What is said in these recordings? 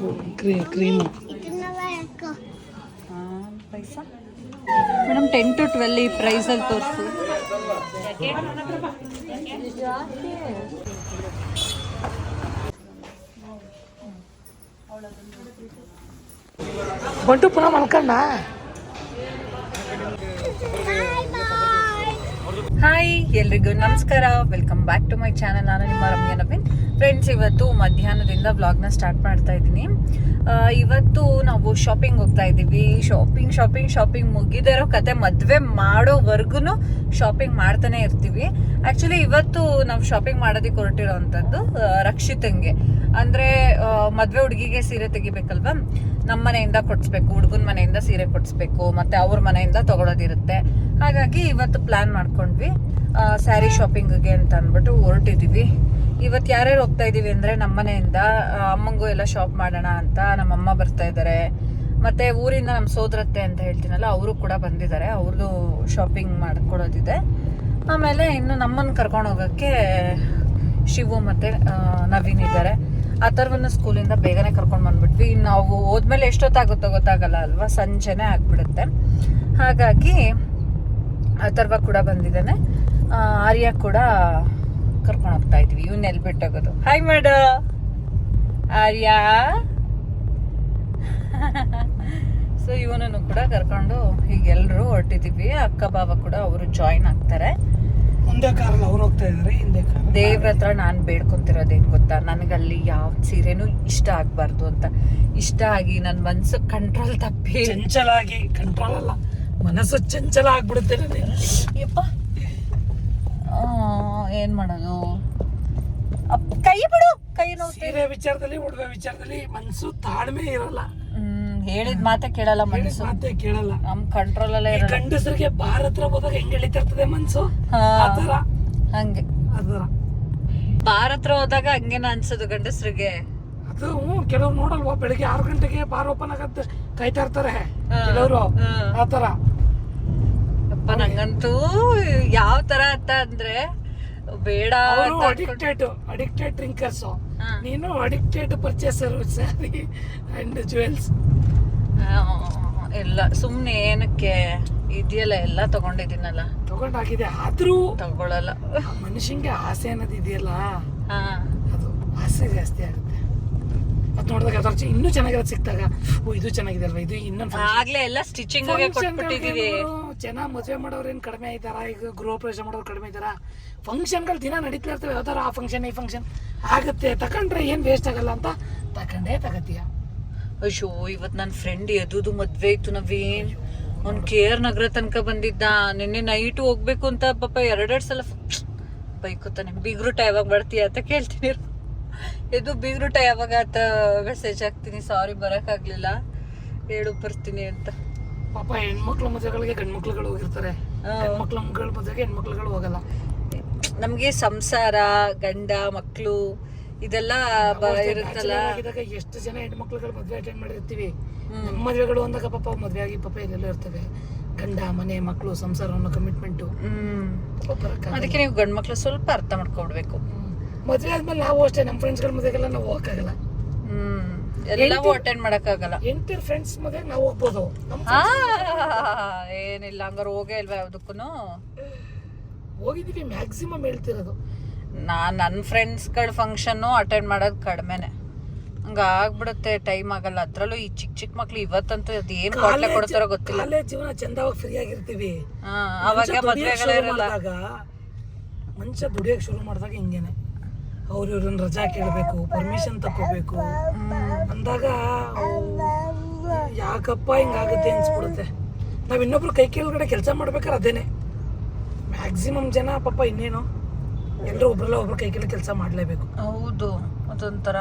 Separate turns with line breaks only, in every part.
Cream
paisa madam 10 to 12 ಈ ಪ್ರೈಸಲ್ಲಿ ತೋರಿಸು.
ಬಂಟು ಪುನಃ ಮಲ್ಕಣ್ಣ.
ಹಾಯ್ ಎಲ್ರಿಗೂ ನಮಸ್ಕಾರ, welcome back to my channel. ನಾನು ನಿಮ್ಮ ರಮ್ಯಾ ನವೀನ್. ಫ್ರೆಂಡ್ಸ್, ಇವತ್ತು ಮಧ್ಯಾಹ್ನದಿಂದ ವ್ಲಾಗ್ನ ಸ್ಟಾರ್ಟ್ ಮಾಡ್ತಾ ಇದ್ದೀನಿ. ಇವತ್ತು ನಾವು ಶಾಪಿಂಗ್ ಹೋಗ್ತಾ ಇದ್ದೀವಿ. ಶಾಪಿಂಗ್ ಮುಗಿದೇ ಇರೋ ಕತೆ, ಮದುವೆ ಮಾಡೋವರೆಗೂ ಶಾಪಿಂಗ್ ಮಾಡ್ತಾನೆ ಇರ್ತೀವಿ. ಆ್ಯಕ್ಚುಲಿ ಇವತ್ತು ನಾವು ಶಾಪಿಂಗ್ ಮಾಡೋದಕ್ಕೆ ಹೊರಟಿರೋವಂಥದ್ದು ರಕ್ಷಿತಂಗೆ. ಅಂದರೆ ಮದುವೆ ಹುಡುಗಿಗೆ ಸೀರೆ ತೆಗಿಬೇಕಲ್ವ, ನಮ್ಮ ಮನೆಯಿಂದ ಕೊಡಿಸ್ಬೇಕು, ಹುಡುಗನ ಮನೆಯಿಂದ ಸೀರೆ ಕೊಡಿಸ್ಬೇಕು, ಮತ್ತು ಅವ್ರ ಮನೆಯಿಂದ ತೊಗೊಳೋದಿರುತ್ತೆ. ಹಾಗಾಗಿ ಇವತ್ತು ಪ್ಲ್ಯಾನ್ ಮಾಡ್ಕೊಂಡ್ವಿ ಸ್ಯಾರಿ ಶಾಪಿಂಗ್ಗೆ ಅಂತ ಅಂದ್ಬಿಟ್ಟು ಹೊರಟಿದ್ದೀವಿ. ಇವತ್ತು ಯಾರ್ಯಾರು ಹೋಗ್ತಾ ಇದ್ದೀವಿ ಅಂದರೆ, ನಮ್ಮ ಮನೆಯಿಂದ ಅಮ್ಮಂಗೂ ಎಲ್ಲ ಶಾಪ್ ಮಾಡೋಣ ಅಂತ ನಮ್ಮಮ್ಮ ಬರ್ತಾ ಇದ್ದಾರೆ. ಮತ್ತು ಊರಿಂದ ನಮ್ಮ ಸೋದರತ್ತೆ ಅಂತ ಹೇಳ್ತೀನಲ್ಲ, ಅವರು ಕೂಡ ಬಂದಿದ್ದಾರೆ. ಅವ್ರದ್ದು ಶಾಪಿಂಗ್ ಮಾಡ್ಕೊಡೋದಿದೆ. ಆಮೇಲೆ ಇನ್ನು ನಮ್ಮನ್ನು ಕರ್ಕೊಂಡು ಹೋಗೋಕ್ಕೆ ಶಿವು ಮತ್ತು ನವೀನ್ ಇದ್ದಾರೆ. ಅಥರ್ವನ್ನ ಸ್ಕೂಲಿಂದ ಬೇಗನೆ ಕರ್ಕೊಂಡು ಬಂದ್ಬಿಟ್ವಿ. ನಾವು ಹೋದ್ಮೇಲೆ ಎಷ್ಟೊತ್ತಾಗುತ್ತೋ ಗೊತ್ತಾಗಲ್ಲ ಅಲ್ವಾ, ಸಂಜೆನೇ ಆಗ್ಬಿಡುತ್ತೆ. ಹಾಗಾಗಿ ಅಥರ್ವ ಕೂಡ ಬಂದಿದ್ದಾನೆ, ಆರ್ಯ ಕೂಡ ಕರ್ಕೊಂಡು ಹೋಗ್ತಾ ಇದ್ವಿ. ಇವನ್ನ ಎಲ್ಲಿ ಬಿಟ್ಟೋಗೋದು. ಹಾಯ್ ಮಾಡ ಆರ್ಯ. ಸೊ ಇವನನ್ನು ಕೂಡ ಕರ್ಕೊಂಡು ಈಗ ಎಲ್ಲರೂ ಹೊರಟಿದ್ದೀವಿ. ಅಕ್ಕ ಬಾವ ಕೂಡ ಅವರು ಜಾಯಿನ್ ಆಗ್ತಾರೆ.
ಮುಂದೆ ಕಾರಲ್ಲಿ ಅವ್ರು ಹೋಗ್ತಾ ಇದ್ದಾರೆ, ಹಿಂದೆ ಕಾರ್.
ದೇವ್ರ ಹತ್ರ ನಾನು ಬೇಡ್ಕೊಂತಿರೋದೇನು ಗೊತ್ತಾ, ನನಗಲ್ಲಿ ಯಾವ ಸೀರೆನೂ ಇಷ್ಟ ಆಗಬಾರ್ದು ಅಂತ. ಇಷ್ಟ ಆಗಿ ನನ್ನ ಮನಸ್ಸು ಕಂಟ್ರೋಲ್ ತಪ್ಪಿ,
ಚಂಚಲಾಗಿ, ಕಂಟ್ರೋಲ್ ಅಲ್ಲ, ಮನಸ್ಸು ಚಂಚಲ ಆಗ್ಬಿಡುತ್ತೆ.
ಯಪ್ಪ, ಏನ್ ಮಾಡೋದು, ಕೈ ಬಿಡು, ಕೈ ನೋವು.
ಸೀರೆ ವಿಚಾರದಲ್ಲಿ, ಉಡುಗೆ ವಿಚಾರದಲ್ಲಿ ಮನಸ್ಸು ತಾಳ್ಮೆ ಇರಲ್ಲ.
ಹೇಳಿದ ಮಾತೆ ಕೇಳಲ್ಲ ಮನಸ್ಸು,
ಮಾತೆ ಕೇಳಲ್ಲ.
ನಮ್ ಕಂಟ್ರೋಲ್ ಅಲ್ಲೇ ಇರಲ್ಲ.
ಗಂಡಸರಿಗೆ ಬಾರ್ ಹತ್ರ ಹೋದಾಗ ಹೆಂಗ್ ಎಳಿತಿರ್ತದೆ ಮನ್ಸು, ಆತರ
ಹಂಗೆ.
ಅದರ
ಬಾರ್ ಹತ್ರ ಹೋದಾಗ ಹಂಗೇನ ಅನ್ಸೋದು ಗಂಡಸ್ರಿಗೆ.
ಅದು ಕೆಲವ್ರು ನೋಡಲ್ವಾ, ಬೆಳಿಗ್ಗೆ 6 ಗಂಟೆಗೆ ಬಾರ್ ಓಪನ್ ಆಗತ್ತೆ ಕಾಯ್ತಾ ಇರ್ತಾರೆ ಕೆಲವರು, ಆತರ.
ಅಪ್ಪ, ನಂಗಂತೂ ಯಾವ ತರ ಅಂತ ಅಂದ್ರೆ ಬೇಡ.
ಅಡಿಕ್ಟೆಡ್ ಡ್ರಿಂಕರ್ಸ್, ನೀನು addicted purchaser sari and jewels
ಎಲ್ಲ. ಸುಮ್ನೆ ಏನಕ್ಕೆ ಇದೆಯಲ್ಲ, ಎಲ್ಲ ತಗೊಂಡಿದ್ದೀನಲ್ಲ,
ತಗೊಂಡಾಗಿದೆ. ಆದ್ರೂ
ತಗೊಳಲ್ಲ.
ಮನುಷ್ಯಂಗೆ ಆಸೆ ಅನ್ನೋದು ಇದೆಯಲ್ಲ, ಅದು ಆಸೆ ಜಾಸ್ತಿ ಆಗುತ್ತೆ. ಅದ್ ನೋಡಿದಾಗ ಅದ್ರ ಇನ್ನೂ ಚೆನ್ನಾಗಿರೋದು ಸಿಕ್ತಾಗ, ಓ ಇದು ಚೆನ್ನಾಗಿದೆ ಅಲ್ವಾ, ಇದು ಇನ್ನೊಂದು.
ಆಗ್ಲೇ ಎಲ್ಲ ಸ್ಟಿಚಿಂಗ್ ಕೊಟ್ಬಿಟ್ಟಿದೀವಿ.
ಜನ ಮದುವೆ ಮಾಡೋರು ಏನ್ ಕಡಿಮೆ ಇದ್ದಾರ, ಈಗ ಗೃಹ ಪ್ರವೇಶ ಮಾಡೋರು ಕಡಿಮೆ ಇದ್ದಾರ. ಫಂಕ್ಷನ್ಗಳು ದಿನ ನಡೀತಾ ಇರ್ತವೆ, ಯಾವ್ದಾರ ಆ ಫಂಕ್ಷನ್ ಈ ಫಂಕ್ಷನ್ ಆಗುತ್ತೆ. ತಕೊಂಡ್ರೆ ಏನ್ ವೇಸ್ಟ್ ಆಗಲ್ಲ ಅಂತ ತಕೊಂಡೇ ತಗತೀಯ.
ಅಯ್ಯೋ, ಇವತ್ ನನ್ನ ಫ್ರೆಂಡ್ ಎದುದು ಮದ್ವೆ ಇತ್ತು ನವೀನ್. ಅವ್ನು KR ನಗರ ತನಕ ಬಂದಿದ್ದ. ನಿನ್ನೆ ನೈಟ್ ಹೋಗ್ಬೇಕು ಅಂತ ಪಾಪ 2 ಸಲ ಬೈಕೋತಾನೆ. ಬೀಗ್ರೂಟ ಯಾವಾಗ ಬರ್ತೀಯ ಅಂತ ಕೇಳ್ತೀನಿ. ಇದು ಬೀಗ್ರೂಟ ಯಾವಾಗ ಅಂತ ಮೆಸೇಜ್ ಹಾಕ್ತೀನಿ. ಸಾರಿ ಬರಕ್ಕಾಗ್ಲಿಲ್ಲ, ಹೇಳು ಬರ್ತೀನಿ ಅಂತ.
ಪಾಪ ಹೆಣ್ಮಕ್ಳ ಮದುವೆಗಳಿಗೆ ಗಂಡ್ಮಕ್ಳುಗಳು ಹೋಗಿರ್ತಾರೆ, ಹೆಣ್ಮಕ್ಳ ಮದುವೆಗೆ ಹೆಣ್ಮಕ್ಳುಗಳು ಹೋಗಲ್ಲ.
ನಮ್ಗೆ ಸಂಸಾರ, ಗಂಡ ಮಕ್ಳು ಇದೆಲ್ಲ ಇರುತ್ತಲ್ಲ.
ಎಷ್ಟು ಜನ ಹೆಣ್ಮಕ್ಳುಗಳು ಮದ್ವೆ ಅಟೆಂಡ್ ಮಾಡಿರ್ತೀವಿ. ನಮ್ಮ ಮದುವೆಗಳು ಅಂದಾಗ ಪಾಪ ಮದ್ವೆ ಆಗಿ ಪಾಪ ಇದೆಲ್ಲ ಇರ್ತವೆ, ಗಂಡ ಮನೆ ಮಕ್ಳು ಸಂಸಾರ ಅನ್ನೋ ಕಮಿಟ್ಮೆಂಟು.
ಅದಕ್ಕೆ ನೀವು ಗಂಡ್ ಮಕ್ಳು ಸ್ವಲ್ಪ ಅರ್ಥ ಮಾಡ್ಕೊಡ್ಬೇಕು.
ಮದ್ವೆ ಆದ್ಮೇಲೆ ನಾವು ಅಷ್ಟೇ, ನಮ್ಮ ಫ್ರೆಂಡ್ಸ್ಗಳ ಮದುವೆಗೆಲ್ಲ ನಾವು ಹೋಗಕ್ಕಾಗಲ್ಲ,
ಎಲ್ಲವೂ ಅಟೆಂಡ್ ಮಾಡಕ್ಕಾಗಲ್ಲ.
ಎಂಟರ್ ಫ್ರೆಂಡ್ಸ್ ಮದುವೆಗೆ ನಾವು ಹೋಗ್ಬೋದು.
ಏನಿಲ್ಲ, ಹಂಗಾರೆ ಹೋಗೇ ಇಲ್ವಾ ಯಾವ್ದಕ್ಕೂ?
ಹೋಗಿದೀವಿ, ಮ್ಯಾಕ್ಸಿಮಮ್ ಹೇಳ್ತಿರೋದು.
ನನ್ನ ಫ್ರೆಂಡ್ಸ್ಗಳ ಫಂಕ್ಷನ್ನು ಅಟೆಂಡ್ ಮಾಡೋದು ಕಡಿಮೆನೆ. ಹಂಗ ಆಗ್ಬಿಡುತ್ತೆ, ಟೈಮ್ ಆಗಲ್ಲ. ಅದ್ರಲ್ಲೂ ಈ ಚಿಕ್ಕ ಮಕ್ಳು ಇವತ್ತಂತೂ ಅದು ಏನ್ ಕೊಡ್ಲೆ ಕೊಡ್ತಾರೋ ಗೊತ್ತಿಲ್ಲ.
ಕಾಲೇಜ್ ಜೀವನ ಚಂದವಾಗಿ ಫ್ರೀ ಆಗಿರ್ತೀವಿ,
ಅವಾಗ ಮದ್ವೆಗಳಿರಲ್ಲ.
ಮನುಷ್ಯ ದುಡಿಯಕ್ ಶುರು ಮಾಡಿದಾಗ ಹಿಂಗೇನೆ, ಅವ್ರ ಇವ್ರನ್ನ ರಜಾ ಕೇಳಬೇಕು, ಪರ್ಮಿಷನ್ ತಕೋಬೇಕು ಅಂದಾಗ ಯಾಕಪ್ಪ ಹಿಂಗಾಗುತ್ತೆ ಅನ್ಸ್ಬಿಡುತ್ತೆ. ನಾವ್ ಇನ್ನೊಬ್ರು ಕೈ ಕೆಳಗಡೆ ಕೆಲಸ ಮಾಡ್ಬೇಕಾದ್ರೆ ಅದೇನೆ ಮ್ಯಾಕ್ಸಿಮಮ್ ಜನ ಪಾಪ. ಇನ್ನೇನು ಎಲ್ಲರೂ ಒಬ್ರಲ್ಲ ಒಬ್ರು ಕೈ ಕೆಳಗೆ ಕೆಲಸ ಮಾಡ್ಲೇಬೇಕು.
ಹೌದು, ಅದೊಂಥರ.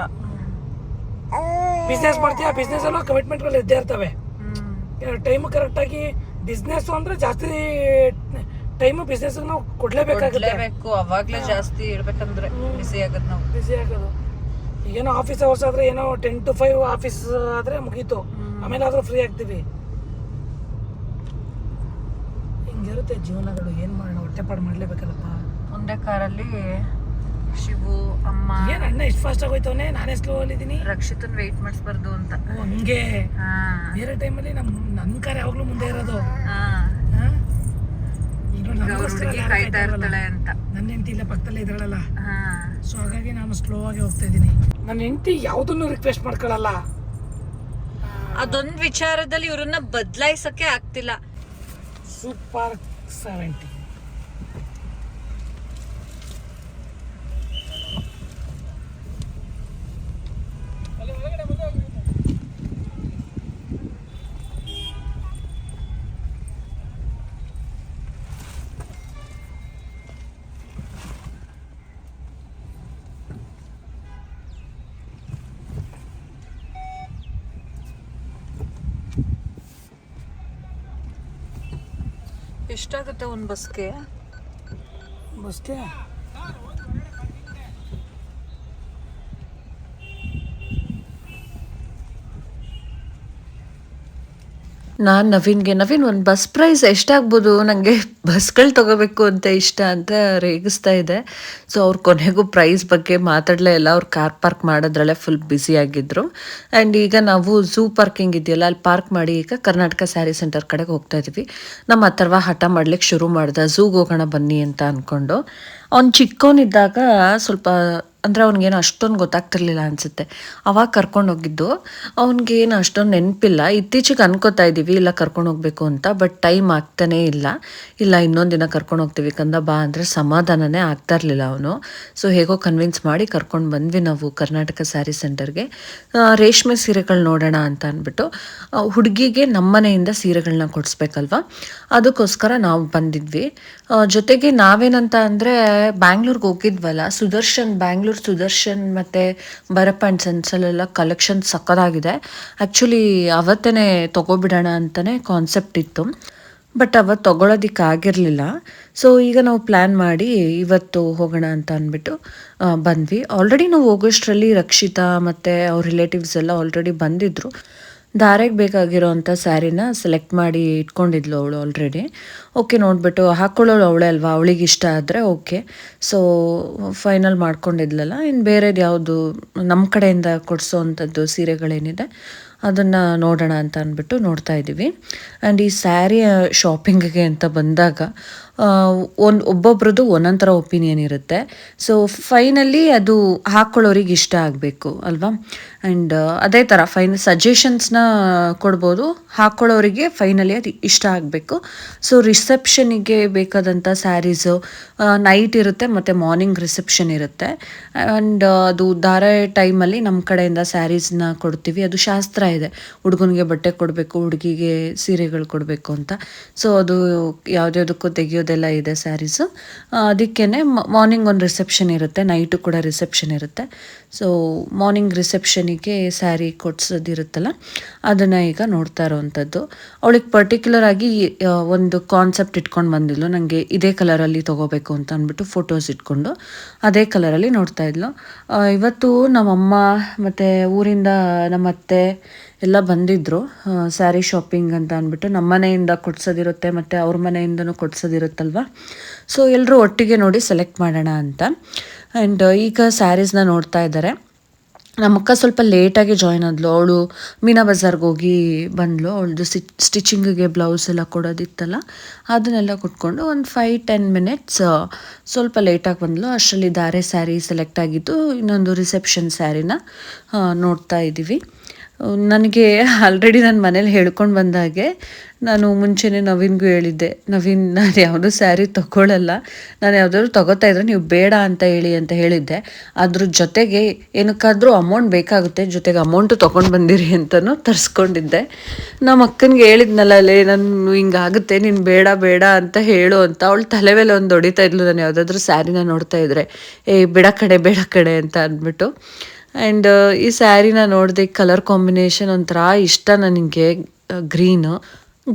ಬಿಸ್ನೆಸ್ ಮಾಡ್ತೀಯ, ಬಿಸ್ನೆಸ್ ಅಲ್ಲೂ ಕಮಿಟ್ಮೆಂಟ್ಗಳು ಇದ್ದೇ ಇರ್ತವೆ. ಟೈಮ್ ಕರೆಕ್ಟ್ ಆಗಿ ಬಿಸ್ನೆಸ್ ಅಂದ್ರೆ ಜಾಸ್ತಿ ಟೈಮ್ ಬಿಸ್ನೆಸ್ ನಾವು ಕೊಡ್ಲೇಬೇಕಾಗುತ್ತೆ.
ಅವಾಗ್ಲೇ ಜಾಸ್ತಿ ಇರ್ಬೇಕಂದ್ರೆ ಬಿಸಿ ಆಗೋದು, ನಾವು
ಬಿಸಿ ಆಗೋದು. ಏನೋ ಆಫೀಸ್ ಅವರ್ಸ್ ಆದ್ರೆ ಏನೋ 10 to 5 ಆಫೀಸ್ ಆದ್ರೆ ಮುಗೀತು, ಆಮೇಲೆ ಆದ್ರೂ ಫ್ರೀ ಆಗ್ತೀವಿ. ಹಿಂಗಿರುತ್ತೆ ಜೀವನಗಳು, ಏನ್ ಮಾಡೋಣ, ಹೊಟ್ಟೆಪಾಡು ಮಾಡ್ಲೇಬೇಕಲ್ಲಪ್ಪ.
ಒಂದೇ ಕಾರಲ್ಲಿ ಶಿವು ಅಮ್ಮ
ಏನ್ ಅಣ್ಣ ಇಷ್ಟು ಫಾಸ್ಟ್ ಆಗೋಯ್ತವನೆ, ನಾನೇ ಸ್ಲೋ ಅಲ್ಲಿದ್ದೀನಿ.
ರಕ್ಷಿತನ್ ವೆಯ್ಟ್ ಮಾಡಿಸ್ಬಾರ್ದು ಅಂತ.
ಹಂಗೆ
ಹಾ
ಬೇರೆ ಟೈಮಲ್ಲಿ ನನ್ನ ಕಾರ್ ಯಾವಾಗ್ಲೂ ಮುಂದೆ ಇರೋದು.
ಹಾ
ಈಗ ನೋಡಿ,
ಅವ್ರ
ನಮಗೋಸ್ಕರ
ಹುಡುಗಿ
ಯಾರು
ಕಾಯ್ತಾ ಇರ್ತಾಳೆ ಅಂತ.
ನನ್ನ ಹೆಂಡತಿ ಇಲ್ಲ ಪಕ್ಕದಲ್ಲೇ ಇದ್ರಳಲ್ಲ,
ಹಾ
ಸೊ ಹಾಗಾಗಿ ನಾನು ಸ್ಲೋ ಆಗಿ ಹೋಗ್ತಾ ಇದ್ದೀನಿ. ನನ್ನ ಹೆಂಡತಿ ಯಾವುದನ್ನು ರಿಕ್ವೆಸ್ಟ್ ಮಾಡ್ಕೊಳ್ಳಲ್ಲ.
ಅದೊಂದು ವಿಚಾರದಲ್ಲಿ ಇವ್ರನ್ನ ಬದಲಾಯಿಸಕ್ಕೆ ಆಗ್ತಿಲ್ಲ.
ಸೂಪರ್ 70.
ಎಷ್ಟಾಗುತ್ತೆ ಒಂದು ಬಸ್ಗೆ? ನಾನು ನವೀನ್ ಒಂದು ಬಸ್ ಪ್ರೈಸ್ ಎಷ್ಟಾಗ್ಬೋದು, ನನಗೆ ಬಸ್ಗಳು ತೊಗೋಬೇಕು ಅಂತ ಇಷ್ಟ ಅಂತ ರೇಗಿಸ್ತಾ ಇದೆ. ಸೊ ಅವ್ರು ಕೊನೆಗೂ ಪ್ರೈಸ್ ಬಗ್ಗೆ ಮಾತಾಡಲೇ ಇಲ್ಲ. ಅವ್ರು ಕಾರ್ ಪಾರ್ಕ್ ಮಾಡೋದ್ರಲ್ಲೇ ಫುಲ್ ಬ್ಯುಸಿಯಾಗಿದ್ದರು. ಆ್ಯಂಡ್ ಈಗ ನಾವು ಝೂ ಪಾರ್ಕಿಂಗ್ ಇದೆಯಲ್ಲ, ಅಲ್ಲಿ ಪಾರ್ಕ್ ಮಾಡಿ ಈಗ ಕರ್ನಾಟಕ ಸ್ಯಾರಿ ಸೆಂಟರ್ ಕಡೆಗೆ ಹೋಗ್ತಾ ಇದ್ವಿ. ನಮ್ಮ ಅಥರ್ವ ಹಠ ಮಾಡ್ಲಿಕ್ಕೆ ಶುರು ಮಾಡ್ದೆ, ಝೂಗೆ ಹೋಗೋಣ ಬನ್ನಿ ಅಂತ ಅಂದ್ಕೊಂಡು. ಅವ್ನು ಚಿಕ್ಕವನಿದ್ದಾಗ ಸ್ವಲ್ಪ ಅಂದರೆ ಅವ್ನಿಗೇನು ಅಷ್ಟೊಂದು ಗೊತ್ತಾಗ್ತಿರ್ಲಿಲ್ಲ ಅನಿಸುತ್ತೆ, ಅವಾಗ ಕರ್ಕೊಂಡು ಹೋಗಿದ್ದು. ಅವ್ನಿಗೇನು ಅಷ್ಟೊಂದು ನೆನಪಿಲ್ಲ. ಇತ್ತೀಚೆಗೆ ಅನ್ಕೋತಾ ಇದ್ದೀವಿ ಇಲ್ಲ ಕರ್ಕೊಂಡು ಹೋಗ್ಬೇಕು ಅಂತ, ಬಟ್ ಟೈಮ್ ಆಗ್ತಾನೇ ಇಲ್ಲ. ಇನ್ನೊಂದು ದಿನ ಕರ್ಕೊಂಡು ಹೋಗ್ತೀವಿ ಕಂದ ಬಾ ಅಂದರೆ ಸಮಾಧಾನನೇ ಆಗ್ತಾ ಇರಲಿಲ್ಲ ಅವನು. ಸೊ ಹೇಗೋ ಕನ್ವಿನ್ಸ್ ಮಾಡಿ ಕರ್ಕೊಂಡು ಬಂದ್ವಿ ನಾವು ಕರ್ನಾಟಕ ಸ್ಯಾರಿ ಸೆಂಟರ್ಗೆ. ರೇಷ್ಮೆ ಸೀರೆಗಳು ನೋಡೋಣ ಅಂತ ಅಂದ್ಬಿಟ್ಟು, ಹುಡುಗಿಗೆ ನಮ್ಮನೆಯಿಂದ ಸೀರೆಗಳನ್ನ ಕೊಡಿಸ್ಬೇಕಲ್ವ, ಅದಕ್ಕೋಸ್ಕರ ನಾವು ಬಂದಿದ್ವಿ. ಜೊತೆಗೆ ನಾವೇನಂತ ಅಂದರೆ ಬ್ಯಾಂಗ್ಳೂರ್ಗೆ ಹೋಗಿದ್ವಲ್ಲ, ಬ್ಯಾಂಗ್ಳೂರ್ ಸುದರ್ಶನ್ ಮತ್ತು ಭರತ್ ಆ್ಯಂಡ್ ಸನ್ಸಲ್ಲೆಲ್ಲ ಕಲೆಕ್ಷನ್ ಸಕ್ಕದಾಗಿದೆ. ಆ್ಯಕ್ಚುಲಿ ಅವತ್ತೇ ತೊಗೊಬಿಡೋಣ ಅಂತಲೇ ಕಾನ್ಸೆಪ್ಟ್ ಇತ್ತು, ಬಟ್ ಅವತ್ತು ತೊಗೊಳೋದಕ್ಕಾಗಿರಲಿಲ್ಲ. ಸೊ ಈಗ ನಾವು ಪ್ಲ್ಯಾನ್ ಮಾಡಿ ಇವತ್ತು ಹೋಗೋಣ ಅಂತ ಅಂದ್ಬಿಟ್ಟು ಬಂದ್ವಿ. ಆಲ್ರೆಡಿ ನಾವು ಹೋಗೋಷ್ಟರಲ್ಲಿ ರಕ್ಷಿತಾ ಮತ್ತು ಅವ್ರ ರಿಲೇಟಿವ್ಸ್ ಎಲ್ಲ ಆಲ್ರೆಡಿ ಬಂದಿದ್ದರು. ಧಾರೆಗೆ ಬೇಕಾಗಿರೋವಂಥ ಸ್ಯಾರಿನ ಸೆಲೆಕ್ಟ್ ಮಾಡಿ ಇಟ್ಕೊಂಡಿದ್ಲು ಅವಳು ಆಲ್ರೆಡಿ. ಓಕೆ ನೋಡಿಬಿಟ್ಟು ಹಾಕ್ಕೊಳ್ಳೋಳು ಅವಳೇ ಅಲ್ವಾ, ಅವಳಿಗೆ ಇಷ್ಟ ಆದರೆ ಓಕೆ. So final ಮಾಡ್ಕೊಂಡಿದ್ಲಲ್ಲ. ಇನ್ನು ಬೇರೆದು ಯಾವುದು ನಮ್ಮ ಕಡೆಯಿಂದ ಕೊಡಿಸೋ ಅಂಥದ್ದು ಸೀರೆಗಳೇನಿದೆ ಅದನ್ನು ನೋಡೋಣ ಅಂತ ಅಂದ್ಬಿಟ್ಟು ನೋಡ್ತಾ ಇದ್ದೀವಿ. ಆ್ಯಂಡ್ ಈ ಸ್ಯಾರಿ ಶಾಪಿಂಗಿಗೆ ಅಂತ ಬಂದಾಗ ಒಬ್ಬೊಬ್ರದ್ದು ಒಂದೊಂದು ಥರ ಒಪಿನಿಯನ್ ಇರುತ್ತೆ. ಸೊ ಫೈನಲಿ ಅದು ಹಾಕ್ಕೊಳ್ಳೋರಿಗೆ ಇಷ್ಟ ಆಗಬೇಕು ಅಲ್ವಾ. ಆ್ಯಂಡ್ ಅದೇ ಥರ ಸಜೆಷನ್ಸ್ನ ಕೊಡ್ಬೋದು, ಹಾಕ್ಕೊಳ್ಳೋರಿಗೆ ಫೈನಲಿ ಅದು ಇಷ್ಟ ಆಗಬೇಕು. ಸೊ ರಿಸೆಪ್ಷನಿಗೆ ಬೇಕಾದಂಥ ಸ್ಯಾರೀಸು ನೈಟ್ ಇರುತ್ತೆ ಮತ್ತು ಮಾರ್ನಿಂಗ್ ರಿಸೆಪ್ಷನ್ ಇರುತ್ತೆ. ಆ್ಯಂಡ್ ಅದು ಧಾರೆ ಟೈಮಲ್ಲಿ ನಮ್ಮ ಕಡೆಯಿಂದ ಸ್ಯಾರೀಸ್ನ ಕೊಡ್ತೀವಿ. ಅದು ಶಾಸ್ತ್ರ ಇದೆ, ಹುಡುಗನಿಗೆ ಬಟ್ಟೆ ಕೊಡಬೇಕು, ಹುಡುಗಿಗೆ ಸೀರೆಗಳು ಕೊಡಬೇಕು ಅಂತ. ಸೊ ಅದು ಯಾವುದ್ಯಾವುದಕ್ಕೂ ತೆಗಿಯೋದೆಲ್ಲ ಇದೆ ಸ್ಯಾರೀಸು. ಅದಕ್ಕೇ ಮಾರ್ನಿಂಗ್ ಒಂದು ರಿಸೆಪ್ಷನ್ ಇರುತ್ತೆ, ನೈಟು ಕೂಡ ರಿಸೆಪ್ಷನ್ ಇರುತ್ತೆ. ಸೊ ಮಾರ್ನಿಂಗ್ ರಿಸೆಪ್ಷನಿಗೆ ಸ್ಯಾರಿ ಕೊಡ್ಸೋದಿರುತ್ತಲ್ಲ, ಅದನ್ನು ಈಗ ನೋಡ್ತಾ ಇರೋವಂಥದ್ದು. ಅವಳಿಗೆ ಪರ್ಟಿಕ್ಯುಲರ್ ಆಗಿ ಒಂದು ಕಾನ್ಸೆಪ್ಟ್ ಇಟ್ಕೊಂಡು ಬಂದಿದ್ಲು, ನನಗೆ ಇದೇ ಕಲರಲ್ಲಿ ತೊಗೋಬೇಕು ಅಂತ ಅಂದ್ಬಿಟ್ಟು ಫೋಟೋಸ್ ಇಟ್ಕೊಂಡು ಅದೇ ಕಲರಲ್ಲಿ ನೋಡ್ತಾ ಇದ್ಲು. ಇವತ್ತು ನಮ್ಮಮ್ಮ ಮತ್ತು ಊರಿಂದ ನಮ್ಮ ಅತ್ತೆ ಎಲ್ಲ ಬಂದಿದ್ದರು ಸ್ಯಾರಿ ಶಾಪಿಂಗ್ ಅಂತ ಅಂದ್ಬಿಟ್ಟು. ನಮ್ಮ ಮನೆಯಿಂದ ಕೊಡ್ಸೋದಿರುತ್ತೆ ಮತ್ತು ಅವ್ರ ಮನೆಯಿಂದನೂ ಕೊಡ್ಸೋದಿರುತ್ತಲ್ವ. ಸೊ ಎಲ್ಲರೂ ಒಟ್ಟಿಗೆ ನೋಡಿ ಸೆಲೆಕ್ಟ್ ಮಾಡೋಣ ಅಂತ. ಆ್ಯಂಡ್ ಈಗ ಸ್ಯಾರೀಸ್ನ ನೋಡ್ತಾ ಇದ್ದಾರೆ. ನಮ್ಮಕ್ಕ ಸ್ವಲ್ಪ ಲೇಟಾಗಿ ಜಾಯ್ನ್ ಆದ್ಲು. ಅವಳು ಮೀನಾ ಬಜಾರ್ಗೆ ಹೋಗಿ ಬಂದಳು. ಅವಳದು ಸ್ಟಿಚಿಂಗಿಗೆ ಬ್ಲೌಸ್ ಎಲ್ಲ ಕೊಡೋದಿತ್ತಲ್ಲ, ಅದನ್ನೆಲ್ಲ ಕೊಟ್ಕೊಂಡು ಒಂದು 5-10 ಮಿನಿಟ್ಸ್ ಸ್ವಲ್ಪ ಲೇಟಾಗಿ ಬಂದಳು. ಅಷ್ಟರಲ್ಲಿ ಧಾರೆ ಸ್ಯಾರಿ ಸೆಲೆಕ್ಟ್ ಆಗಿದ್ದು, ಇನ್ನೊಂದು ರಿಸೆಪ್ಷನ್ ಸ್ಯಾರಿನ ನೋಡ್ತಾ ಇದ್ದೀವಿ. ನನಗೆ ಆಲ್ರೆಡಿ ನನ್ನ ಮನೇಲಿ ಹೇಳ್ಕೊಂಡು ಬಂದಾಗೆ ನಾನು ಮುಂಚೆನೇ ನವೀನ್ಗೂ ಹೇಳಿದ್ದೆ, ನವೀನ್ ನಾನು ಯಾವುದೂ ಸ್ಯಾರಿ ತೊಗೊಳ್ಳಲ್ಲ, ನಾನು ಯಾವುದಾದ್ರು ತೊಗೋತಾ ಇದ್ರೆ ನೀವು ಬೇಡ ಅಂತ ಹೇಳಿದ್ದೆ. ಅದ್ರ ಜೊತೆಗೆ ಏನಕ್ಕಾದರೂ ಅಮೌಂಟ್ ಬೇಕಾಗುತ್ತೆ, ಜೊತೆಗೆ ಅಮೌಂಟು ತೊಗೊಂಡು ಬಂದಿರಿ ಅಂತಲೂ ತರಿಸ್ಕೊಂಡಿದ್ದೆ. ನಮ್ಮ ಅಕ್ಕನಿಗೆ ಹೇಳಿದ್ನಲ್ಲ ಅಲ್ಲೇ, ನಾನು ಹಿಂಗಾಗುತ್ತೆ ನೀನು ಬೇಡ ಬೇಡ ಅಂತ ಹೇಳು ಅಂತ. ಅವಳು ತಲೆ ಮೇಲೆ ಒಂದು ಹೊಡಿತಾ ಇದ್ಲು ನಾನು ಯಾವುದಾದ್ರೂ ಸ್ಯಾರಿನ ನೋಡ್ತಾ ಇದ್ರೆ, ಬೇಡ ಕಡೆ ಅಂತ ಅಂದ್ಬಿಟ್ಟು. ಆ್ಯಂಡ್ ಈ ಸ್ಯಾರಿನ ನೋಡಿದೆ, ಕಲರ್ ಕಾಂಬಿನೇಷನ್ ಒಂಥರ ಇಷ್ಟ ನನಗೆ, ಗ್ರೀನು.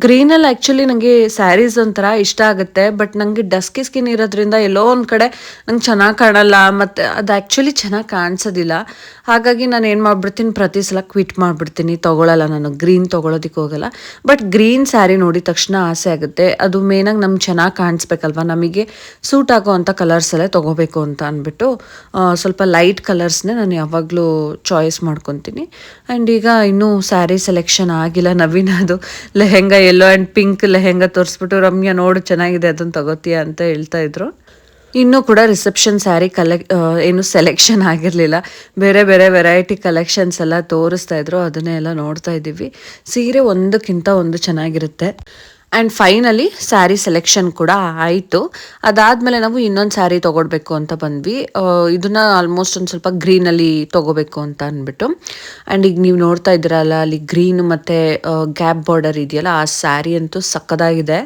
ಗ್ರೀನಲ್ಲಿ ಆ್ಯಕ್ಚುಲಿ ನನಗೆ ಸ್ಯಾರೀಸ್ ಒಂಥರ ಇಷ್ಟ ಆಗುತ್ತೆ, ಬಟ್ ನನಗೆ ಡಸ್ಕಿ ಸ್ಕಿನ್ ಇರೋದ್ರಿಂದ ಎಲ್ಲೋ ಒಂದು ಕಡೆ ನಂಗೆ ಚೆನ್ನಾಗಿ ಕಾಣಲ್ಲ, ಮತ್ತು ಅದು ಆ್ಯಕ್ಚುಲಿ ಚೆನ್ನಾಗಿ ಕಾಣಿಸೋದಿಲ್ಲ. ಹಾಗಾಗಿ ನಾನು ಏನು ಮಾಡ್ಬಿಡ್ತೀನಿ, ಪ್ರತಿ ಸಲ ಕ್ವಿಟ್ ಮಾಡಿಬಿಡ್ತೀನಿ, ತೊಗೊಳಲ್ಲ, ನಾನು ಗ್ರೀನ್ ತೊಗೊಳೋದಕ್ಕೆ ಹೋಗಲ್ಲ. ಬಟ್ ಗ್ರೀನ್ ಸ್ಯಾರಿ ನೋಡಿದ ತಕ್ಷಣ ಆಸೆ ಆಗುತ್ತೆ. ಅದು ಮೇನಾಗಿ ನಮ್ಗೆ ಚೆನ್ನಾಗಿ ಕಾಣಿಸ್ಬೇಕಲ್ವ, ನಮಗೆ ಸೂಟ್ ಆಗೋವಂಥ ಕಲರ್ಸಲ್ಲೇ ತೊಗೋಬೇಕು ಅಂತ ಅಂದ್ಬಿಟ್ಟು ಸ್ವಲ್ಪ ಲೈಟ್ ಕಲರ್ಸ್ನೇ ನಾನು ಯಾವಾಗಲೂ ಚಾಯ್ಸ್ ಮಾಡ್ಕೊತೀನಿ. ಆ್ಯಂಡ್ ಈಗ ಇನ್ನೂ ಸ್ಯಾರಿ ಸೆಲೆಕ್ಷನ್ ಆಗಿಲ್ಲ. ನವೀನ್ ಅದು lehenga yellow and pink lehenga ತೋರಿಸ್ಬಿಟ್ಟು, ರಮ್ಯಾ ನೋಡು ಚೆನ್ನಾಗಿದೆ ಅದನ್ನು ತಗೋತೀಯ ಅಂತ ಹೇಳ್ತಾ ಇದ್ರು. ಇನ್ನೂ ಕೂಡ ರಿಸೆಪ್ಷನ್ ಸ್ಯಾರಿ ಏನು ಸೆಲೆಕ್ಷನ್ ಆಗಿರಲಿಲ್ಲ. ಬೇರೆ ಬೇರೆ ವೆರೈಟಿ ಕಲೆಕ್ಷನ್ಸ್ ಎಲ್ಲ ತೋರಿಸ್ತಾ ಇದ್ರು, ಅದನ್ನೇ ಎಲ್ಲ ನೋಡ್ತಾ ಇದ್ದೀವಿ. ಸೀರೆ ಒಂದಕ್ಕಿಂತ ಒಂದು ಚೆನ್ನಾಗಿರುತ್ತೆ. ಆ್ಯಂಡ್ ಫೈನಲಿ ಸ್ಯಾರಿ ಸೆಲೆಕ್ಷನ್ ಕೂಡ ಆಯಿತು. ಅದಾದಮೇಲೆ ನಾವು ಇನ್ನೊಂದು ಸ್ಯಾರಿ ತೊಗೊಳ್ಬೇಕು ಅಂತ ಬಂದ್ವಿ. ಇದನ್ನು ಆಲ್ಮೋಸ್ಟ್ ಒಂದು ಸ್ವಲ್ಪ ಗ್ರೀನಲ್ಲಿ ತೊಗೋಬೇಕು ಅಂತ ಅಂದ್ಬಿಟ್ಟು. ಆ್ಯಂಡ್ ಈಗ ನೀವು ನೋಡ್ತಾ ಇದ್ದೀರಲ್ಲ, ಅಲ್ಲಿ ಗ್ರೀನ್ ಮತ್ತು ಗ್ಯಾಪ್ ಬಾರ್ಡರ್ ಇದೆಯಲ್ಲ, ಆ ಸ್ಯಾರಿ ಅಂತೂ ಸಕ್ಕದಾಗಿದೆ.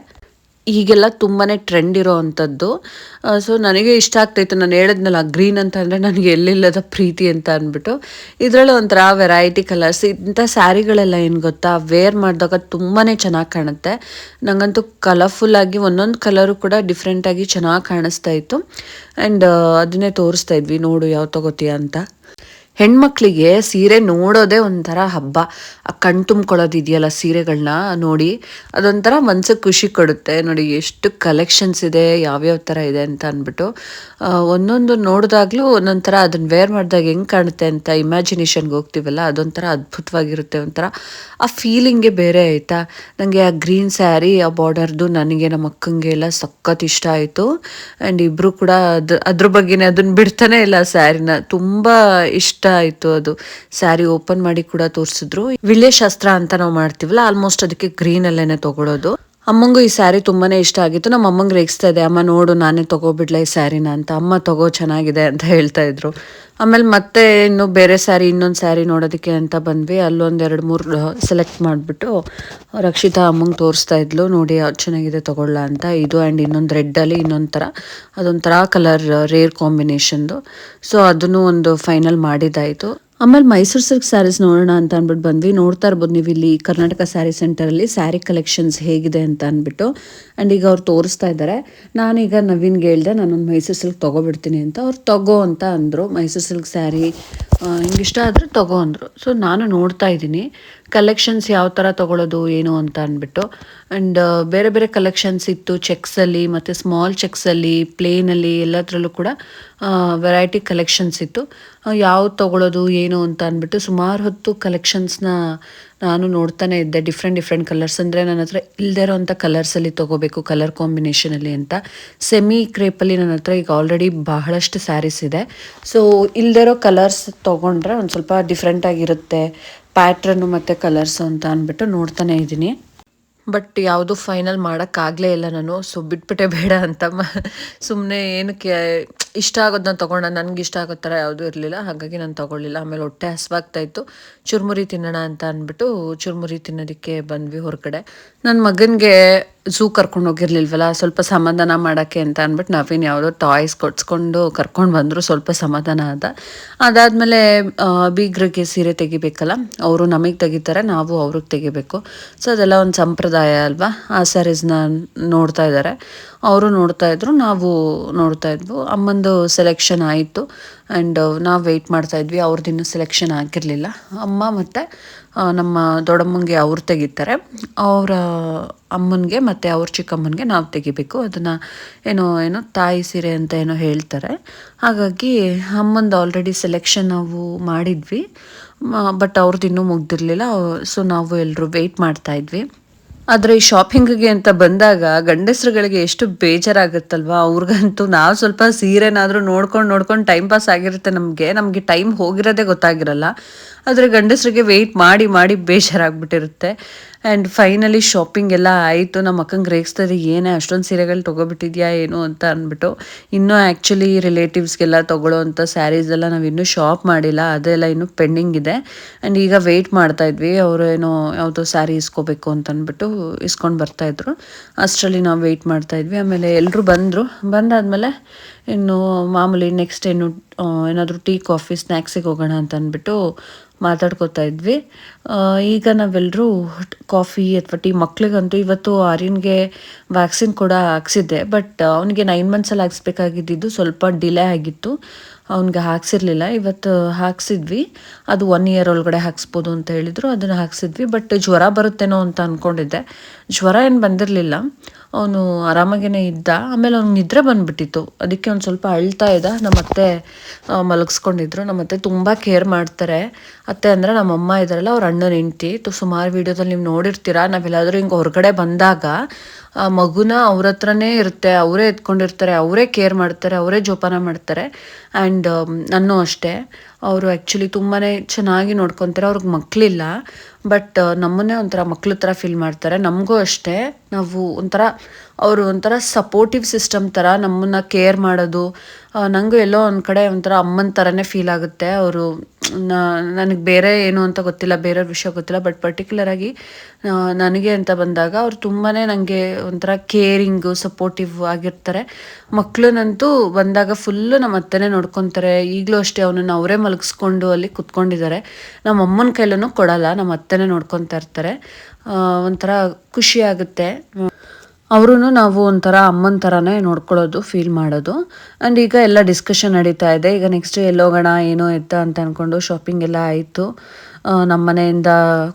ಈಗೆಲ್ಲ ತುಂಬಾ ಟ್ರೆಂಡ್ ಇರೋ ಅಂಥದ್ದು. ಸೊ ನನಗೆ ಇಷ್ಟ ಆಗ್ತಾಯಿತ್ತು. ನಾನು ಹೇಳಿದ್ನಲ್ಲ, ಗ್ರೀನ್ ಅಂತ ಅಂದರೆ ನನಗೆ ಎಲ್ಲಿಲ್ಲದ ಪ್ರೀತಿ ಅಂತ ಅಂದ್ಬಿಟ್ಟು. ಇದರಲ್ಲಿ ಒಂಥರ ವೆರೈಟಿ ಕಲರ್ಸ್, ಇಂಥ ಸ್ಯಾರಿಗಳೆಲ್ಲ ಏನು ಗೊತ್ತಾ, ವೇರ್ ಮಾಡಿದಾಗ ತುಂಬಾ ಚೆನ್ನಾಗಿ ಕಾಣುತ್ತೆ. ನನಗಂತೂ ಕಲರ್ಫುಲ್ಲಾಗಿ ಒಂದೊಂದು ಕಲರು ಕೂಡ ಡಿಫ್ರೆಂಟಾಗಿ ಚೆನ್ನಾಗಿ ಕಾಣಿಸ್ತಾ ಇತ್ತು. ಆ್ಯಂಡ್ ಅದನ್ನೇ ತೋರಿಸ್ತಾ ಇದ್ವಿ, ನೋಡು ಯಾವ ತೊಗೋತೀಯ ಅಂತ. ಹೆಣ್ಮಕ್ಳಿಗೆ ಸೀರೆ ನೋಡೋದೇ ಒಂಥರ ಹಬ್ಬ. ಆ ಕಣ್ ತುಂಬ್ಕೊಳ್ಳೋದಿದೆಯಲ್ಲ ಸೀರೆಗಳನ್ನ ನೋಡಿ, ಅದೊಂಥರ ಮನ್ಸಿಗೆ ಖುಷಿ ಕೊಡುತ್ತೆ. ನೋಡಿ ಎಷ್ಟು ಕಲೆಕ್ಷನ್ಸ್ ಇದೆ, ಯಾವ್ಯಾವ ಥರ ಇದೆ ಅಂತ ಅಂದ್ಬಿಟ್ಟು ಒಂದೊಂದು ನೋಡಿದಾಗಲೂ ಒಂದೊಂದು ಥರ ಅದನ್ನು ವೇರ್ ಮಾಡಿದಾಗ ಹೆಂಗೆ ಕಾಣುತ್ತೆ ಅಂತ ಇಮ್ಯಾಜಿನೇಷನ್ಗೆ ಹೋಗ್ತೀವಲ್ಲ, ಅದೊಂಥರ ಅದ್ಭುತವಾಗಿರುತ್ತೆ. ಒಂಥರ ಆ ಫೀಲಿಂಗೇ ಬೇರೆ ಆಯಿತಾ. ನನಗೆ ಆ ಗ್ರೀನ್ ಸ್ಯಾರಿ, ಆ ಬಾರ್ಡರ್ದು ನನಗೆ ನಮ್ಮ ಅಕ್ಕಂಗೆ ಎಲ್ಲ ಸಖತ್ ಇಷ್ಟ ಆಯಿತು. ಆ್ಯಂಡ್ ಇಬ್ಬರು ಕೂಡ ಅದ್ರ ಬಗ್ಗೆನೇ ಅದನ್ನು ಬಿಡ್ತಾನೆ ಇಲ್ಲ, ಸ್ಯಾರಿನ ತುಂಬ ಇಷ್ಟ ಆಯಿತು. ಅದು ಸ್ಯಾರಿ ಓಪನ್ ಮಾಡಿ ಕೂಡ ತೋರಿಸಿದ್ರು. ವಿಳ್ಯ ಶಾಸ್ತ್ರ ಅಂತ ನಾವು ಮಾಡ್ತೀವಲ್ಲ, ಆಲ್ಮೋಸ್ಟ್ ಅದಕ್ಕೆ ಗ್ರೀನ್ ಅಲ್ಲೇನೆ ತಗೊಳ್ಳೋದು. ಅಮ್ಮಂಗೂ ಈ ಸ್ಯಾರಿ ತುಂಬಾನೇ ಇಷ್ಟ ಆಗಿತ್ತು. ನಮ್ಮ ಅಮ್ಮಂಗೆ ರೇಗಿಸ್ತಾ ಇದೆ, ಅಮ್ಮ ನೋಡು ನಾನೇ ತಗೋಬಿಡ್ಲ ಈ ಸ್ಯಾರಿನ ಅಂತ. ಅಮ್ಮ ತಗೋ ಚೆನ್ನಾಗಿದೆ ಅಂತ ಹೇಳ್ತಾ ಇದ್ರು. ಆಮೇಲೆ ಮತ್ತೆ ಇನ್ನು ಬೇರೆ ಸ್ಯಾರಿ, ಇನ್ನೊಂದು ಸ್ಯಾರಿ ನೋಡೋದಕ್ಕೆ ಅಂತ ಬಂದ್ವಿ. ಅಲ್ಲೊಂದು 2-3 ಸೆಲೆಕ್ಟ್ ಮಾಡಿಬಿಟ್ಟು ರಕ್ಷಿತಾ ಅಮ್ಮಂಗೆ ತೋರಿಸ್ತಾ ಇದ್ಲು, ನೋಡಿ ಯಾವ್ದು ಚೆನ್ನಾಗಿದೆ ತಗೊಳ್ಳ ಅಂತ. ಇದು ಆ್ಯಂಡ್ ಇನ್ನೊಂದು ರೆಡ್ಡಲ್ಲಿ ಇನ್ನೊಂದು ಥರ, ಅದೊಂಥರ ಕಲರ್ ರೇರ್ ಕಾಂಬಿನೇಷನ್ದು. ಸೊ ಅದನ್ನು ಒಂದು ಫೈನಲ್ ಮಾಡಿದ್ದಾಯಿತು. ಆಮೇಲೆ ಮೈಸೂರು ಸಿಲ್ಕ್ ಸ್ಯಾರೀಸ್ ನೋಡೋಣ ಅಂತ ಅಂದ್ಬಿಟ್ಟು ಬಂದ್ವಿ. ನೋಡ್ತಾ ಇರ್ಬೋದು ನೀವು ಇಲ್ಲಿ ಕರ್ನಾಟಕ ಸ್ಯಾರಿ ಸೆಂಟರಲ್ಲಿ ಸ್ಯಾರಿ ಕಲೆಕ್ಷನ್ಸ್ ಹೇಗಿದೆ ಅಂತ ಅಂದ್ಬಿಟ್ಟು. ಆ್ಯಂಡ್ ಈಗ ಅವ್ರು ತೋರಿಸ್ತಾ ಇದ್ದಾರೆ. ನಾನೀಗ ನವೀನ್ಗೆ ಹೇಳ್ದೆ, ನಾನೊಂದು ಮೈಸೂರು ಸಿಲ್ಕ್ ತೊಗೊಬಿಡ್ತೀನಿ ಅಂತ. ಅವ್ರು ತಗೋ ಅಂತ ಅಂದರು. ಮೈಸೂರು ಸಿಲ್ಕ್ ಸ್ಯಾರಿ ಹಿಂಗೆ ಇಷ್ಟ ಆದರೆ ತಗೋ ಅಂದರು. ಸೊ ನಾನು ನೋಡ್ತಾ ಇದ್ದೀನಿ ಕಲೆಕ್ಷನ್ಸ್ ಯಾವ ಥರ ತೊಗೊಳೋದು ಏನು ಅಂತ ಅಂದ್ಬಿಟ್ಟು. ಆ್ಯಂಡ್ ಬೇರೆ ಬೇರೆ ಕಲೆಕ್ಷನ್ಸ್ ಇತ್ತು, ಚೆಕ್ಸಲ್ಲಿ ಮತ್ತು ಸ್ಮಾಲ್ ಚೆಕ್ಸಲ್ಲಿ, ಪ್ಲೇನಲ್ಲಿ, ಎಲ್ಲದರಲ್ಲೂ ಕೂಡ ವೆರೈಟಿ ಕಲೆಕ್ಷನ್ಸ್ ಇತ್ತು. ಯಾವ್ದು ತೊಗೊಳೋದು ಏನು ಅಂತ ಅಂದ್ಬಿಟ್ಟು ಸುಮಾರು ಹೊತ್ತು ಕಲೆಕ್ಷನ್ಸ್ನ ನಾನು ನೋಡ್ತಾನೆ ಇದ್ದೆ. ಡಿಫ್ರೆಂಟ್ ಕಲರ್ಸ್, ಅಂದರೆ ನನ್ನ ಹತ್ರ ಇಲ್ಲದೇ ಇರೋವಂಥ ಕಲರ್ಸಲ್ಲಿ ತೊಗೋಬೇಕು, ಕಲರ್ ಕಾಂಬಿನೇಷನಲ್ಲಿ ಅಂತ. ಸೆಮಿ ಕ್ರೇಪಲ್ಲಿ ನನ್ನ ಹತ್ರ ಈಗ ಆಲ್ರೆಡಿ ಬಹಳಷ್ಟು ಸ್ಯಾರೀಸ್ ಇದೆ. ಸೊ ಇಲ್ಲದೇ ಇರೋ ಕಲರ್ಸ್ ತೊಗೊಂಡ್ರೆ ಒಂದು ಸ್ವಲ್ಪ ಡಿಫ್ರೆಂಟಾಗಿರುತ್ತೆ ಪ್ಯಾಟ್ರನ್ನು ಮತ್ತು ಕಲರ್ಸು ಅಂತ ಅಂದ್ಬಿಟ್ಟು ನೋಡ್ತಾನೆ ಇದ್ದೀನಿ. ಬಟ್ ಯಾವುದು ಫೈನಲ್ ಮಾಡೋಕ್ಕಾಗಲೇ ಇಲ್ಲ ನಾನು. ಸೊ ಬಿಟ್ಬಿಟ್ಟೆ ಬೇಡ ಅಂತ ಸುಮ್ಮನೆ ಏನಕ್ಕೆ ಇಷ್ಟ ಆಗೋದನ್ನ ತೊಗೊಂಡ, ನನಗೆ ಇಷ್ಟ ಆಗೋ ಥರ ಯಾವುದೂ ಇರಲಿಲ್ಲ, ಹಾಗಾಗಿ ನಾನು ತೊಗೊಳ್ಳಿಲ್ಲ. ಆಮೇಲೆ ಹೊಟ್ಟೆ ಹಸ್ವಾಗ್ತಾಯಿತ್ತು, ಚುರುಮುರಿ ತಿನ್ನೋಣ ಅಂತ ಅಂದ್ಬಿಟ್ಟು ಚುರುಮುರಿ ತಿನ್ನೋದಕ್ಕೆ ಬಂದ್ವಿ ಹೊರಗಡೆ. ನನ್ನ ಮಗನಿಗೆ ಝೂ ಕರ್ಕೊಂಡು ಹೋಗಿರ್ಲಿಲ್ವಲ್ಲ, ಸ್ವಲ್ಪ ಸಮಾಧಾನ ಮಾಡೋಕ್ಕೆ ಅಂತ ಅಂದ್ಬಿಟ್ಟು ನವೀನ್ ಯಾವುದೋ ಟಾಯ್ಸ್ ಕೊಡ್ಸ್ಕೊಂಡು ಕರ್ಕೊಂಡು ಬಂದರು. ಸ್ವಲ್ಪ ಸಮಾಧಾನ ಅದಾದಮೇಲೆ ಬೀಗ್ರಿಗೆ ಸೀರೆ ತೆಗಿಬೇಕಲ್ಲ, ಅವರು ನಮಗೆ ತೆಗಿತಾರೆ, ನಾವು ಅವ್ರಿಗೆ ತೆಗಿಬೇಕು. ಸೊ ಅದೆಲ್ಲ ಒಂದು ಸಂಪ್ರದಾಯ ಅಲ್ವಾ. ಆ ಸ್ಯಾರೀಸ್ನ ನೋಡ್ತಾ ಇದ್ದಾರೆ, ಅವರು ನೋಡ್ತಾ ಇದ್ರು, ನಾವು ನೋಡ್ತಾ ಇದ್ವು. ಅಮ್ಮಂದು ಸೆಲೆಕ್ಷನ್ ಆಯಿತು ಆ್ಯಂಡ್ ನಾವು ವೆಯ್ಟ್ ಮಾಡ್ತಾಯಿದ್ವಿ. ಅವ್ರದ್ದಿನ್ನೂ ಸೆಲೆಕ್ಷನ್ ಆಗಿರಲಿಲ್ಲ. ಅಮ್ಮ ಮತ್ತು ನಮ್ಮ ದೊಡ್ಡಮ್ಮಂಗೆ ಅವ್ರು ತೆಗಿತಾರೆ, ಅವರ ಅಮ್ಮನಿಗೆ ಮತ್ತು ಅವ್ರ ಚಿಕ್ಕಮ್ಮನಿಗೆ ನಾವು ತೆಗಿಬೇಕು. ಅದನ್ನು ಏನೋ ತಾಯಿ ಸೀರೆ ಅಂತ ಏನೋ ಹೇಳ್ತಾರೆ. ಹಾಗಾಗಿ ಅಮ್ಮಂದು ಆಲ್ರೆಡಿ ಸೆಲೆಕ್ಷನ್ ನಾವು ಮಾಡಿದ್ವಿ, ಬಟ್ ಅವ್ರದ್ದು ಇನ್ನೂ ಮುಗ್ದಿರಲಿಲ್ಲ. ಸೊ ನಾವು ಎಲ್ಲರೂ ವೆಯ್ಟ್ ಮಾಡ್ತಾಯಿದ್ವಿ. ಆದರೆ ಈ ಶಾಪಿಂಗಿಗೆ ಅಂತ ಬಂದಾಗ ಗಂಡಸರುಗಳಿಗೆ ಎಷ್ಟು ಬೇಜಾರಾಗುತ್ತಲ್ವ. ಅವ್ರಿಗಂತೂ ನಾವು ಸ್ವಲ್ಪ ಸೀರೆನಾದರೂ ನೋಡ್ಕೊಂಡು ಟೈಮ್ ಪಾಸ್ ಆಗಿರುತ್ತೆ. ನಮಗೆ ಟೈಮ್ ಹೋಗಿರೋದೇ ಗೊತ್ತಾಗಿರಲ್ಲ. ಆದರೆ ಗಂಡಸರಿಗೆ ವೆಯ್ಟ್ ಮಾಡಿ ಬೇಜಾರಾಗ್ಬಿಟ್ಟಿರುತ್ತೆ. ಆ್ಯಂಡ್ ಫೈನಲಿ ಶಾಪಿಂಗ್ ಎಲ್ಲ ಆಯಿತು. ನಮ್ಮ ಅಕ್ಕಂಗೆ ರೇಗಿಸ್ತದೆ, ಏನೇ ಅಷ್ಟೊಂದು ಸೀರೆಗಳು ತೊಗೊಬಿಟ್ಟಿದ್ಯಾ ಏನು ಅಂತ ಅಂದ್ಬಿಟ್ಟು. ಇನ್ನೂ ಆ್ಯಕ್ಚುಲಿ ರಿಲೇಟಿವ್ಸ್ಗೆಲ್ಲ ತೊಗೊಳ್ಳೋ ಅಂಥ ಸ್ಯಾರೀಸ್ ಎಲ್ಲ ನಾವು ಇನ್ನೂ ಶಾಪ್ ಮಾಡಿಲ್ಲ, ಅದೆಲ್ಲ ಇನ್ನೂ ಪೆಂಡಿಂಗ್ ಇದೆ. ಆ್ಯಂಡ್ ಈಗ ವೆಯ್ಟ್ ಮಾಡ್ತಾಯಿದ್ವಿ, ಅವರು ಏನೋ ಯಾವುದೋ ಸ್ಯಾರಿ ಇಸ್ಕೋಬೇಕು ಅಂತ ಅಂದ್ಬಿಟ್ಟು ಇಸ್ಕೊಂಡು ಬರ್ತಾಯಿದ್ರು. ಅಷ್ಟರಲ್ಲಿ ನಾವು ವೆಯ್ಟ್ ಮಾಡ್ತಾಯಿದ್ವಿ. ಆಮೇಲೆ ಎಲ್ಲರೂ ಬಂದಾದಮೇಲೆ ಇನ್ನು ಮಾಮೂಲಿ ನೆಕ್ಸ್ಟ್ ಏನಾದರೂ ಟೀ ಕಾಫಿ ಸ್ನ್ಯಾಕ್ಸಿಗೆ ಹೋಗೋಣ ಅಂತ ಅಂದ್ಬಿಟ್ಟು ಮಾತಾಡ್ಕೋತಾ ಇದ್ವಿ. ಈಗ ನಾವೆಲ್ಲರೂ ಕಾಫಿ ಅಥವಾ ಟೀ. ಮಕ್ಳಿಗಂತೂ ಇವತ್ತು ಆರ್ಯನ್ಗೆ ವ್ಯಾಕ್ಸಿನ್ ಕೂಡ ಹಾಕ್ಸಿದ್ದೆ, ಬಟ್ ಅವನಿಗೆ 9 ಮಂತ್ಸಲ್ಲಿ ಹಾಕ್ಸ್ಬೇಕಾಗಿದ್ದು ಸ್ವಲ್ಪ ಡಿಲೇ ಆಗಿತ್ತು, ಅವ್ನಿಗೆ ಹಾಕ್ಸಿರ್ಲಿಲ್ಲ. ಇವತ್ತು ಹಾಕ್ಸಿದ್ವಿ, ಅದು 1 ಇಯರ್ ಒಳಗಡೆ ಹಾಕ್ಸ್ಬೋದು ಅಂತ ಹೇಳಿದ್ರು, ಅದನ್ನು ಹಾಕ್ಸಿದ್ವಿ. ಬಟ್ ಜ್ವರ ಬರುತ್ತೇನೋ ಅಂತ ಅಂದ್ಕೊಂಡಿದ್ದೆ, ಜ್ವರ ಏನು ಬಂದಿರಲಿಲ್ಲ, ಅವನು ಆರಾಮಾಗೇ ಇದ್ದ. ಆಮೇಲೆ ಅವ್ನಿಗೆ ನಿದ್ರೆ ಬಂದುಬಿಟ್ಟಿತ್ತು, ಅದಕ್ಕೆ ಒಂದು ಸ್ವಲ್ಪ ಅಳ್ತಾ ಇದ್ದ. ನಮ್ಮತ್ತೆ ಮಲಗಿಸ್ಕೊಂಡಿದ್ರು. ನಮ್ಮತ್ತೆ ತುಂಬ ಕೇರ್ ಮಾಡ್ತಾರೆ. ಅತ್ತೆ ಅಂದರೆ ನಮ್ಮಮ್ಮ ಇದ್ದಾರಲ್ಲ, ಅವ್ರ ಅಣ್ಣನ ಹೆಂಡ್ತಿ. ಸುಮಾರು ವೀಡಿಯೋದಲ್ಲಿ ನೀವು ನೋಡಿರ್ತೀರ, ನಾವೆಲ್ಲಾದರೂ ಹಿಂಗೆ ಹೊರಗಡೆ ಬಂದಾಗ ಆ ಮಗುನ ಅವ್ರ ಹತ್ರನೇ ಇರುತ್ತೆ, ಅವರೇ ಎತ್ಕೊಂಡಿರ್ತಾರೆ, ಅವರೇ ಕೇರ್ ಮಾಡ್ತಾರೆ, ಅವರೇ ಜೋಪಾನ ಮಾಡ್ತಾರೆ. ಆ್ಯಂಡ್ ನಾನು ಅಷ್ಟೇ, ಅವರು ಆ್ಯಕ್ಚುಲಿ ತುಂಬಾ ಚೆನ್ನಾಗಿ ನೋಡ್ಕೊತಾರೆ. ಅವ್ರಿಗೆ ಮಕ್ಕಳಿಲ್ಲ, ಬಟ್ ನಮ್ಮನ್ನೇ ಒಂಥರ ಮಕ್ಳ ಥರ ಫೀಲ್ ಮಾಡ್ತಾರೆ. ನಮಗೂ ಅಷ್ಟೇ, ನಾವು ಒಂಥರ ಅವರು ಒಂಥರ ಸಪೋರ್ಟಿವ್ ಸಿಸ್ಟಮ್ ಥರ ನಮ್ಮನ್ನು ಕೇರ್ ಮಾಡೋದು. ನನಗೂ ಎಲ್ಲೋ ಒಂದು ಕಡೆ ಒಂಥರ ಅಮ್ಮನ ಥರನೇ ಫೀಲ್ ಆಗುತ್ತೆ. ಅವರು ನನಗೆ ಬೇರೆ ಏನು ಅಂತ ಗೊತ್ತಿಲ್ಲ, ಬೇರೆಯವ್ರ ವಿಷಯ ಗೊತ್ತಿಲ್ಲ, ಬಟ್ ಪರ್ಟಿಕ್ಯುಲರಾಗಿ ನನಗೆ ಅಂತ ಬಂದಾಗ ಅವ್ರು ತುಂಬಾ ನನಗೆ ಒಂಥರ ಕೇರಿಂಗು, ಸಪೋರ್ಟಿವ್ ಆಗಿರ್ತಾರೆ. ಮಕ್ಕಳನ್ನಂತೂ ಬಂದಾಗ ಫುಲ್ಲು ನಮ್ಮ ಅತ್ತೆನೇ ನೋಡ್ಕೊತಾರೆ. ಈಗಲೂ ಅಷ್ಟೇ ಅವನನ್ನು ಅವರೇ ಮಲಗಿಸ್ಕೊಂಡು ಅಲ್ಲಿ ಕುತ್ಕೊಂಡಿದ್ದಾರೆ. ನಮ್ಮ ಅಮ್ಮನ ಕೈಲೂ ಕೊಡಲ್ಲ, ನಮ್ಮ ಅತ್ತೆನೇ ನೋಡ್ಕೊತಾ ಇರ್ತಾರೆ. ಒಂಥರ ಖುಷಿ ಆಗುತ್ತೆ. ಅವರೂ ನಾವು ಒಂಥರ ಅಮ್ಮನ ಥರನೇ ನೋಡ್ಕೊಳ್ಳೋದು, ಫೀಲ್ ಮಾಡೋದು. ಆ್ಯಂಡ್ ಈಗ ಎಲ್ಲ ಡಿಸ್ಕಷನ್ ನಡೀತಾ ಇದೆ. ಈಗ ನೆಕ್ಸ್ಟ್ ಎಲ್ಲೋಗೋಣ ಏನೋ ಎತ್ತ ಅಂತ ಅಂದ್ಕೊಂಡು ಶಾಪಿಂಗ್ ಎಲ್ಲ ಆಯಿತು. ನಮ್ಮ ಮನೆಯಿಂದ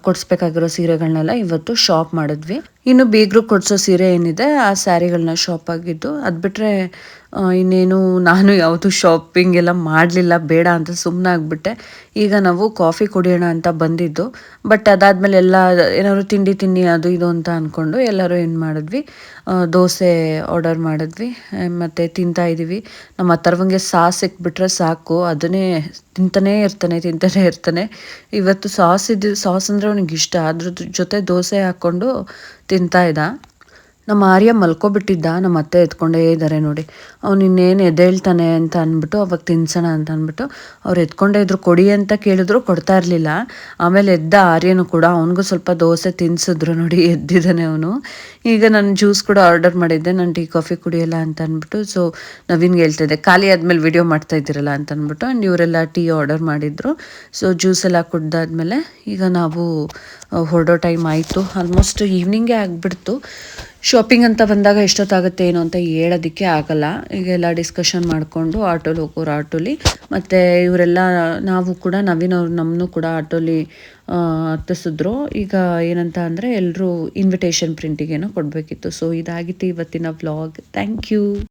ಕೊಡಿಸ್ಬೇಕಾಗಿರೋ ಸೀರೆಗಳನ್ನೆಲ್ಲ ಇವತ್ತು ಶಾಪ್ ಮಾಡಿದ್ವಿ. ಇನ್ನು ಬೀಗರು ಕೊಡಿಸೋ ಸೀರೆ ಏನಿದೆ ಆ ಸ್ಯಾರಿಗಳನ್ನ ಶಾಪ್ ಆಗಿದ್ದು, ಅದು ಬಿಟ್ಟರೆ ಇನ್ನೇನು ನಾನು ಯಾವುದು ಶಾಪಿಂಗ್ ಎಲ್ಲ ಮಾಡಲಿಲ್ಲ, ಬೇಡ ಅಂತ ಸುಮ್ಮನೆ ಆಗಿಬಿಟ್ಟೆ. ಈಗ ನಾವು ಕಾಫಿ ಕುಡಿಯೋಣ ಅಂತ ಬಂದಿದ್ದು, ಬಟ್ ಅದಾದಮೇಲೆ ಎಲ್ಲ ಏನಾದ್ರು ತಿಂಡಿ ಅದು ಇದು ಅಂತ ಅಂದ್ಕೊಂಡು ಎಲ್ಲರೂ ಏನು ಮಾಡಿದ್ವಿ, ದೋಸೆ ಆರ್ಡರ್ ಮಾಡಿದ್ವಿ ಮತ್ತು ತಿಂತಾಯಿದ್ದೀವಿ. ನಮ್ಮ ಅಥರ್ವಂಗೆ ಸಾಸ್ ಸಿಕ್ಬಿಟ್ರೆ ಸಾಕು, ಅದನ್ನೇ ತಿಂತಾನೇ ಇರ್ತಾನೆ. ಇವತ್ತು ಸಾಸ್ ಅಂದರೆ ಅವ್ನಿಗೆ ಇಷ್ಟ, ಅದ್ರ ಜೊತೆ ದೋಸೆ ಹಾಕ್ಕೊಂಡು ತಿಂತಾ ಇದ್ದ. ನಮ್ಮ ಆರ್ಯ ಮಲ್ಕೊಬಿಟ್ಟಿದ್ದ, ನಮ್ಮ ಅತ್ತೆ ಎತ್ಕೊಂಡೇ ಇದ್ದಾರೆ ನೋಡಿ. ಅವ್ನು ಇನ್ನೇನು ಎದ್ದೇಳ್ತಾನೆ ಅಂತ ಅಂದ್ಬಿಟ್ಟು ಅವಾಗ ತಿನ್ಸೋಣ ಅಂತ ಅಂದ್ಬಿಟ್ಟು ಅವ್ರು ಎತ್ಕೊಂಡೇ ಇದ್ರು. ಕೊಡಿ ಅಂತ ಕೇಳಿದ್ರು, ಕೊಡ್ತಾ ಇರಲಿಲ್ಲ. ಆಮೇಲೆ ಎದ್ದ ಆರ್ಯನು ಕೂಡ, ಅವನಿಗೂ ಸ್ವಲ್ಪ ದೋಸೆ ತಿನ್ಸಿದ್ರು ನೋಡಿ, ಎದ್ದಿದ್ದಾನೆ ಅವನು. ಈಗ ನಾನು ಜ್ಯೂಸ್ ಕೂಡ ಆರ್ಡರ್ ಮಾಡಿದ್ದೆ, ನಾನು ಟೀ ಕಾಫಿ ಕುಡಿಯೋಲ್ಲ ಅಂತ ಅಂದ್ಬಿಟ್ಟು. ಸೊ ನವೀನ್ಗೆ ಹೇಳ್ತಾಯಿದ್ದೆ, ಖಾಲಿ ಆದಮೇಲೆ ವಿಡಿಯೋ ಮಾಡ್ತಾ ಇದ್ದೀರಲ್ಲ ಅಂತ ಅಂದ್ಬಿಟ್ಟು. ಆ್ಯಂಡ್ ಇವರೆಲ್ಲ ಟೀ ಆರ್ಡರ್ ಮಾಡಿದ್ರು. ಸೊ ಜ್ಯೂಸ್ ಎಲ್ಲ ಕುಡ್ದಾದ್ಮೇಲೆ ಈಗ ನಾವು ಹೊರಡೋ ಟೈಮ್ ಆಯಿತು. ಆಲ್ಮೋಸ್ಟ್ ಈವ್ನಿಂಗೇ ಆಗಿಬಿಡ್ತು. ಶಾಪಿಂಗ್ ಅಂತ ಬಂದಾಗ ಎಷ್ಟೊತ್ತಾಗುತ್ತೆ ಏನು ಅಂತ ಹೇಳೋದಕ್ಕೆ ಆಗಲ್ಲ. ಈಗೆಲ್ಲ ಡಿಸ್ಕಷನ್ ಮಾಡಿಕೊಂಡು ಆಟೋಲಿ ಹೋಗೋರು ಆಟೋಲಿ, ಮತ್ತು ಇವರೆಲ್ಲ ನಾವು ಕೂಡ ನವೀನವ್ರು ನಮ್ಮನ್ನು ಕೂಡ ಆಟೋಲಿ ಹತ್ತಿಸಿದ್ರು. ಈಗ ಏನಂತ ಅಂದರೆ ಎಲ್ಲರೂ ಇನ್ವಿಟೇಷನ್ ಪ್ರಿಂಟಿಗೇನೋ ಕೊಡಬೇಕಿತ್ತು. ಸೊ ಇದಾಗಿತ್ತು ಇವತ್ತಿನ ವ್ಲಾಗ್. Thank you.